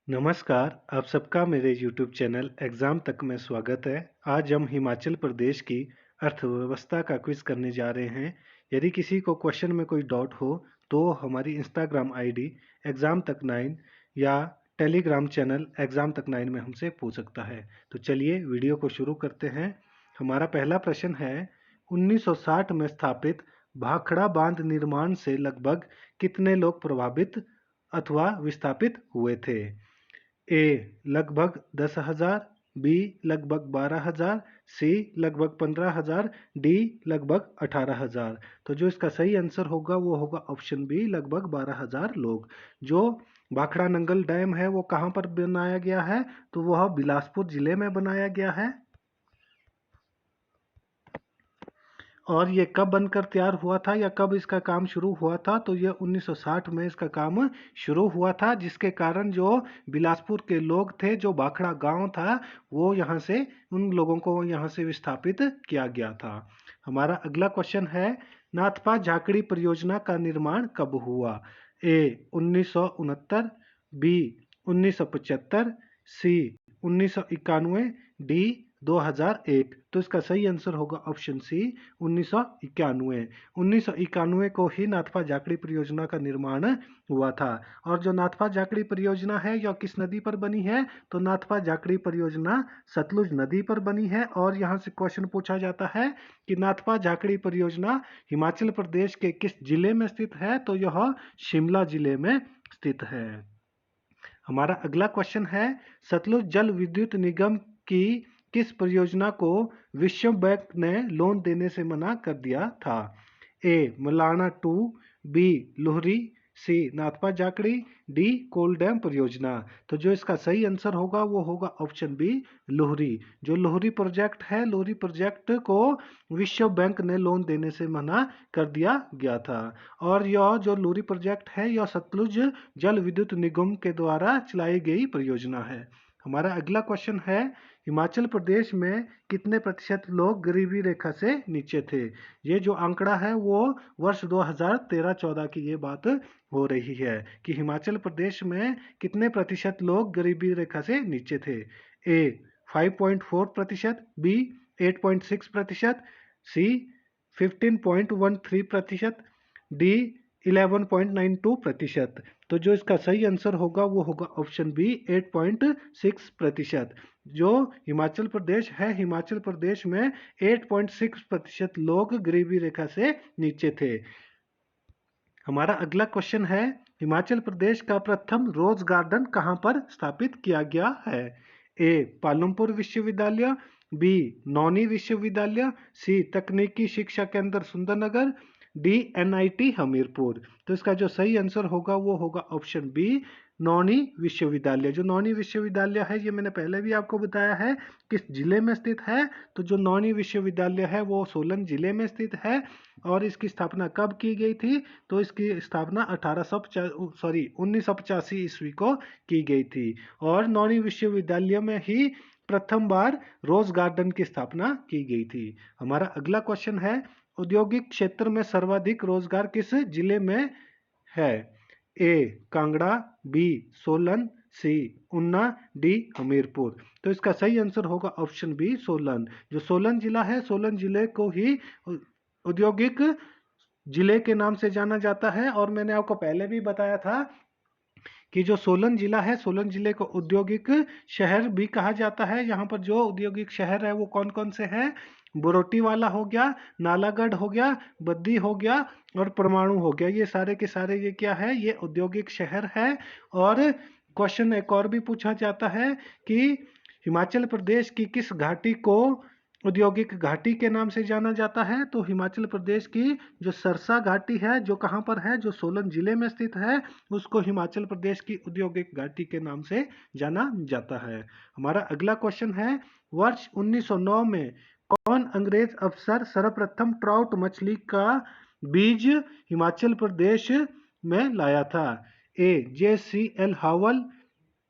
नमस्कार, आप सबका मेरे यूट्यूब चैनल एग्ज़ाम तक में स्वागत है। आज हम हिमाचल प्रदेश की अर्थव्यवस्था का क्विज़ करने जा रहे हैं। यदि किसी को क्वेश्चन में कोई डाउट हो, तो हमारी इंस्टाग्राम आईडी एग्ज़ाम तक 9 या टेलीग्राम चैनल एग्ज़ाम तक 9 में हमसे पूछ सकता है। तो चलिए वीडियो को शुरू करते हैं। हमारा पहला प्रश्न है, 1960 में स्थापित भाखड़ा बांध निर्माण से लगभग कितने लोग प्रभावित अथवा विस्थापित हुए थे? ए लगभग 10,000, बी लगभग 12,000, सी लगभग 15,000, डी लगभग 18,000। तो जो इसका सही आंसर होगा वो होगा ऑप्शन बी, लगभग 12,000 लोग। जो भाखड़ा नंगल डैम है वो कहाँ पर बनाया गया है? तो वह बिलासपुर जिले में बनाया गया है। और ये कब बनकर तैयार हुआ था या कब इसका काम शुरू हुआ था? तो ये 1960 में इसका काम शुरू हुआ था, जिसके कारण जो बिलासपुर के लोग थे, जो भाखड़ा गांव था, वो यहाँ से उन लोगों को यहाँ से विस्थापित किया गया था। हमारा अगला क्वेश्चन है, नाथपा झाकड़ी परियोजना का निर्माण कब हुआ? ए 1969, बी 1975, सी 1991, डी 2001। तो इसका सही आंसर होगा ऑप्शन सी 1991। 1991 को ही नाथपा झाकड़ी परियोजना का निर्माण हुआ था। और जो नाथपा झाकड़ी परियोजना है यह किस नदी पर बनी है? तो नाथपा झाकड़ी परियोजना सतलुज नदी पर बनी है। और यहाँ से क्वेश्चन पूछा जाता है कि नाथपा झाकड़ी परियोजना हिमाचल प्रदेश के किस जिले में स्थित है? तो यह शिमला जिले में स्थित है। हमारा अगला क्वेश्चन है, सतलुज जल विद्युत निगम की किस परियोजना को विश्व बैंक ने लोन देने से मना कर दिया था? ए मलाना 2, बी लोहरी, सी नाथपा झाकड़ी, डी कोल डैम परियोजना। तो जो इसका सही आंसर होगा वो होगा ऑप्शन बी लोहरी। जो लोहरी प्रोजेक्ट है, लोहरी प्रोजेक्ट को विश्व बैंक ने लोन देने से मना कर दिया गया था। और यह जो लोहरी प्रोजेक्ट है यह सतलुज जल विद्युत निगम के द्वारा चलाई गई परियोजना है। हमारा अगला क्वेश्चन है, हिमाचल प्रदेश में कितने प्रतिशत लोग गरीबी रेखा से नीचे थे? ये जो आंकड़ा है वो वर्ष 2013-14 की ये बात हो रही है कि हिमाचल प्रदेश में कितने प्रतिशत लोग गरीबी रेखा से नीचे थे। ए 5.4%, बी 8.6%, सी 15.13%, डी 11.92%। तो जो इसका सही आंसर होगा वो होगा ऑप्शन बी 8.6%। जो हिमाचल प्रदेश है, हिमाचल प्रदेश में 8.6% लोग गरीबी रेखा से नीचे थे। हमारा अगला क्वेश्चन है, हिमाचल प्रदेश का प्रथम रोज गार्डन कहाँ पर स्थापित किया गया है? ए पालमपुर विश्वविद्यालय, बी नौनी विश्वविद्यालय, सी तकनीकी शिक्षा केंद्र सुंदरनगर, डी एनआईटी हमीरपुर। तो इसका जो सही आंसर होगा वो होगा ऑप्शन बी नौनी विश्वविद्यालय। जो नौनी विश्वविद्यालय है ये मैंने पहले भी आपको बताया है किस जिले में स्थित है। तो जो नौनी विश्वविद्यालय है वो सोलन जिले में स्थित है। और इसकी स्थापना कब की गई थी? तो इसकी स्थापना 1985 ईस्वी को की गई थी। और नौनी विश्वविद्यालय में ही प्रथम बार रोज गार्डन की स्थापना की गई थी। हमारा अगला क्वेश्चन है, औद्योगिक क्षेत्र में सर्वाधिक रोजगार किस जिले में है? ए कांगड़ा, बी सोलन, सी ऊना, डी हमीरपुर। तो इसका सही आंसर होगा ऑप्शन बी सोलन। जो सोलन जिला है, सोलन जिले को ही औद्योगिक जिले के नाम से जाना जाता है। और मैंने आपको पहले भी बताया था कि जो सोलन जिला है, सोलन जिले को औद्योगिक शहर भी कहा जाता है। यहाँ पर जो औद्योगिक शहर है वो कौन कौन से हैं? बरोटीवाला हो गया, नालागढ़ हो गया, बद्दी हो गया और परमाणु हो गया। ये सारे के सारे ये क्या है? ये औद्योगिक शहर है। और क्वेश्चन एक और भी पूछा जाता है कि हिमाचल प्रदेश की किस घाटी को औद्योगिक घाटी के नाम से जाना जाता है? तो हिमाचल प्रदेश की जो सरसा घाटी है, जो कहाँ पर है? जो सोलन जिले में स्थित है, उसको हिमाचल प्रदेश की औद्योगिक घाटी के नाम से जाना जाता है। हमारा अगला क्वेश्चन है, वर्ष 1909 में कौन अंग्रेज अफसर सर्वप्रथम ट्राउट मछली का बीज हिमाचल प्रदेश में लाया था? A JCL Howell,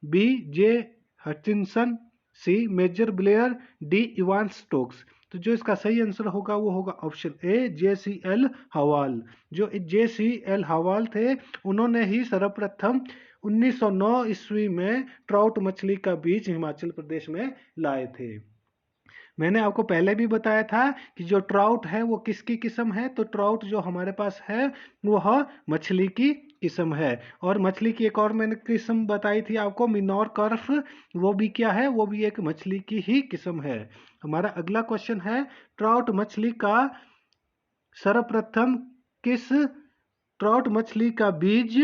B J Hutchinson, C Major Blair, D Evan Stokes. तो जो इसका सही आंसर होगा वो होगा ऑप्शन ए JCL हवाल। जो JCL हवाल थे उन्होंने ही सर्वप्रथम 1909 ईस्वी में ट्राउट मछली का बीज हिमाचल प्रदेश में लाए थे। मैंने आपको पहले भी बताया था कि जो ट्राउट है वो किसकी किस्म है, तो ट्राउट जो हमारे पास है वह मछली की किस्म है। और मछली की एक और मैंने किस्म बताई थी आपको, मिनोर कर्फ, वो भी क्या है, वो भी एक मछली की ही किस्म है। हमारा अगला क्वेश्चन है, ट्राउट मछली का सर्वप्रथम किस ट्राउट मछली का बीज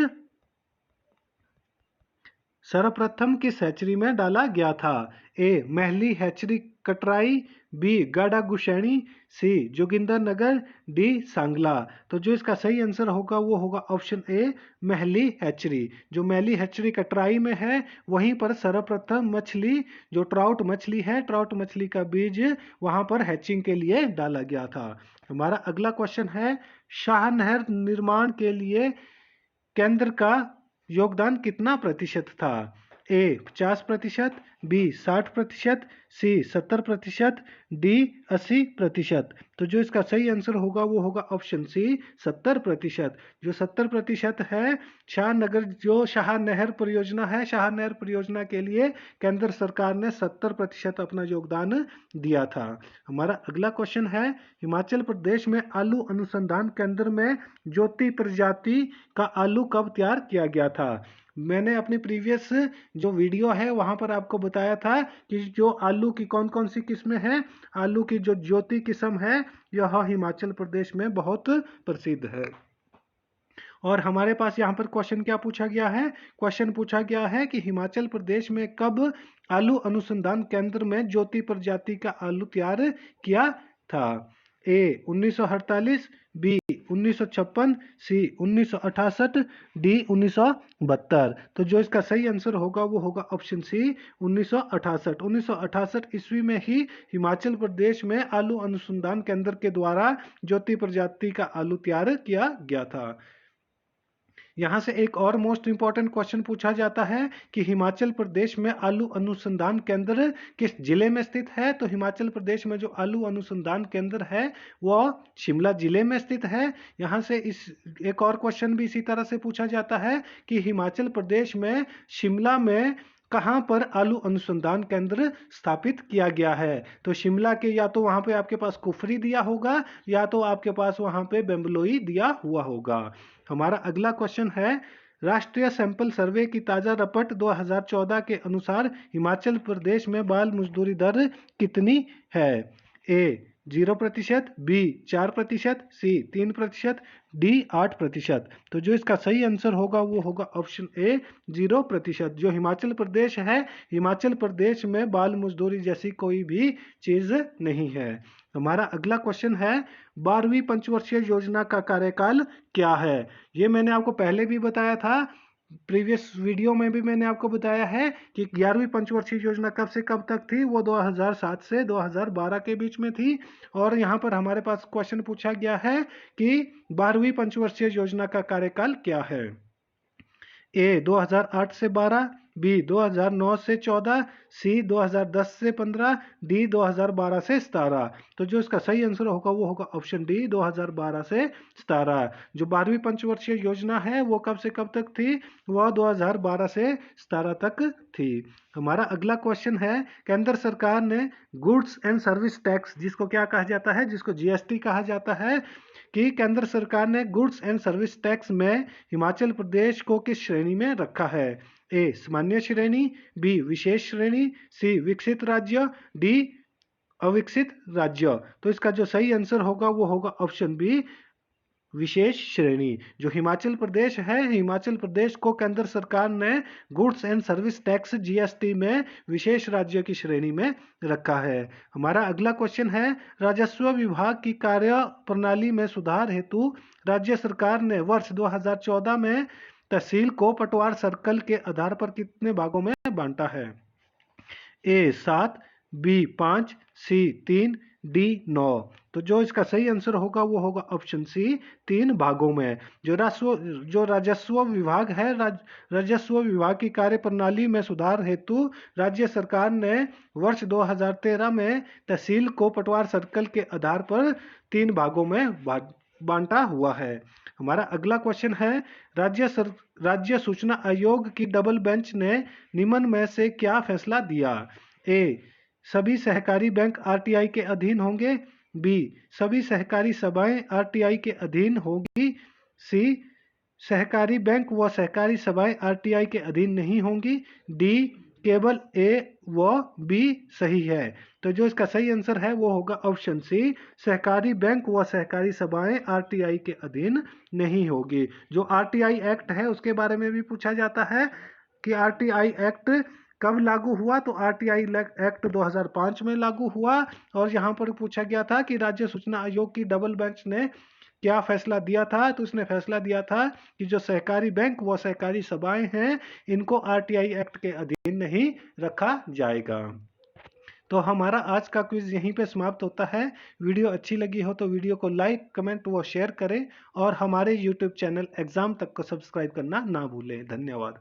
सर्वप्रथम किस हैचरी में डाला गया था? ए महली हैचरी कटराई, बी गाड़ा गुशैनी, सी जोगिंदरनगर, डी सांगला। तो जो इसका सही आंसर होगा वो होगा ऑप्शन ए महली हैचरी। जो महली हैचरी कटराई में है वहीं पर सर्वप्रथम मछली जो ट्राउट मछली है, ट्राउट मछली का बीज वहां पर हैचिंग के लिए डाला गया था। हमारा अगला क्वेश्चन है, शाह नहर निर्माण के लिए केंद्र का योगदान कितना प्रतिशत था? ए 50%, बी 60%, सी 70%, डी 80%। तो जो इसका सही आंसर होगा वो होगा ऑप्शन सी 70%। जो 70% है शाहनगर जो शाह नहर परियोजना है, शाह नहर परियोजना के लिए केंद्र सरकार ने 70% अपना योगदान दिया था। हमारा अगला क्वेश्चन है, हिमाचल प्रदेश में आलू अनुसंधान केंद्र में ज्योति प्रजाति का आलू कब तैयार किया गया था? मैंने अपनी प्रीवियस जो वीडियो है वहां पर आपको बताया था कि जो आलू की कौन कौन सी किस्में हैं, आलू की जो ज्योति किस्म है यह हिमाचल प्रदेश में बहुत प्रसिद्ध है। और हमारे पास यहाँ पर क्वेश्चन क्या पूछा गया है? क्वेश्चन पूछा गया है कि हिमाचल प्रदेश में कब आलू अनुसंधान केंद्र में ज्योति प्रजाति का आलू तैयार किया था? ए 1948, बी 1956, सी 1968, डी 1972। तो जो इसका सही आंसर होगा वो होगा ऑप्शन सी 1968। 1968 ईस्वी में ही हिमाचल प्रदेश में आलू अनुसंधान केंद्र के द्वारा ज्योति प्रजाति का आलू तैयार किया गया था। यहाँ से एक और मोस्ट इंपॉर्टेंट क्वेश्चन पूछा जाता है कि हिमाचल प्रदेश में आलू अनुसंधान केंद्र किस जिले में स्थित है? तो हिमाचल प्रदेश में जो आलू अनुसंधान केंद्र है वो शिमला जिले में स्थित है। यहाँ से इस एक और क्वेश्चन भी इसी तरह से पूछा जाता है कि हिमाचल प्रदेश में शिमला में कहाँ पर आलू अनुसंधान केंद्र स्थापित किया गया है? तो शिमला के या तो वहां पे आपके पास कुफरी दिया होगा या तो आपके पास वहां पे बेम्बलोई दिया हुआ होगा। हमारा अगला क्वेश्चन है, राष्ट्रीय सैंपल सर्वे की ताजा रिपोर्ट 2014 के अनुसार हिमाचल प्रदेश में बाल मजदूरी दर कितनी है? ए 0%, बी 4%, सी 3%, डी 8%। तो जो इसका सही आंसर होगा वो होगा ऑप्शन ए 0%। जो हिमाचल प्रदेश है, हिमाचल प्रदेश में बाल मजदूरी जैसी कोई भी चीज नहीं है। हमारा अगला क्वेश्चन है, 12वीं पंचवर्षीय योजना का कार्यकाल क्या है? ये मैंने आपको पहले भी बताया था, प्रीवियस वीडियो में भी मैंने आपको बताया है कि 11वीं पंचवर्षीय योजना कब से कब तक थी, वो 2007 से 2012 के बीच में थी। और यहाँ पर हमारे पास क्वेश्चन पूछा गया है कि 12वीं पंचवर्षीय योजना का कार्यकाल क्या है? ए 2008 से 12, बी 2009 से 14, सी 2010 से 15, डी 2012 से 17। तो जो इसका सही आंसर होगा वो होगा ऑप्शन डी 2012 से 17। जो 12वीं पंचवर्षीय योजना है वो कब से कब तक थी? वह 2012 से 17 तक थी। हमारा अगला क्वेश्चन है, केंद्र सरकार ने गुड्स एंड सर्विस टैक्स, जिसको क्या कहा जाता है, जिसको जीएसटी कहा जाता है, कि केंद्र सरकार ने गुड्स एंड सर्विस टैक्स में हिमाचल प्रदेश को किस श्रेणी में रखा है? ए सामान्य श्रेणी, बी विशेष श्रेणी, सी विकसित राज्य, डी अविकसित राज्य। तो इसका जो सही आंसर होगा वो होगा ऑप्शन बी विशेष श्रेणी। जो हिमाचल प्रदेश है, हिमाचल प्रदेश को केंद्र सरकार ने goods and service tax GST में विशेष राज्य की श्रेणी में रखा है। हमारा अगला क्वेश्चन है, राजस्व विभाग की कार्य प्रणाली में सुधार हेतु राज्य सरकार ने वर्ष 2014 में तहसील को पटवार सर्कल के आधार पर कितने भागों में बांटा है? ए 7, बी 5, सी 3, डी 9। तो जो इसका सही आंसर होगा वो होगा ऑप्शन सी 3 भागों में। जो राजस्व विभाग है, राजस्व विभाग की कार्य प्रणाली में सुधार हेतु राज्य सरकार ने वर्ष 2013 में तहसील को पटवार सर्कल के आधार पर 3 भागों में बांटा हुआ है। हमारा अगला क्वेश्चन है, राज्य सूचना आयोग की डबल बेंच ने निम्न में से क्या फैसला दिया? ए, सभी सहकारी बैंक आरटीआई के अधीन होंगे। बी, सभी सहकारी सभाएं आरटीआई के अधीन होंगी। सी, सहकारी बैंक व सहकारी सभाएं आरटीआई के अधीन नहीं होंगी। डी, केवल ए व बी सही है। तो जो इसका सही आंसर है वो होगा ऑप्शन सी, सहकारी बैंक व सहकारी सभाएं आरटीआई के अधीन नहीं होगी। जो आरटीआई एक्ट है उसके बारे में भी पूछा जाता है कि आरटीआई एक्ट कब लागू हुआ, तो आरटीआई एक्ट 2005 में लागू हुआ। और यहाँ पर पूछा गया था कि राज्य सूचना आयोग की डबल बेंच ने क्या फैसला दिया था, तो उसने फैसला दिया था कि जो सहकारी बैंक व सहकारी सभाएं हैं इनको आरटीआई एक्ट के अधीन नहीं रखा जाएगा। तो हमारा आज का क्विज यहीं पे समाप्त होता है। वीडियो अच्छी लगी हो तो वीडियो को लाइक, कमेंट व शेयर करें और हमारे यूट्यूब चैनल एग्जाम तक को सब्सक्राइब करना ना भूलें। धन्यवाद।